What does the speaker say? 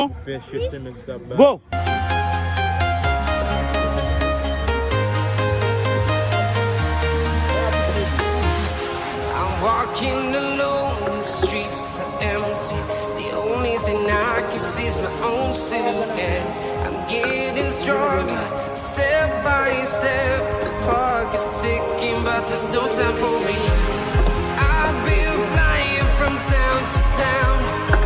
Go. I'm walking alone, the streets are empty. The only thing I can see is my own silhouette. I'm getting stronger, step by step. The clock is ticking, but there's no time for me. I've been flying from town to town.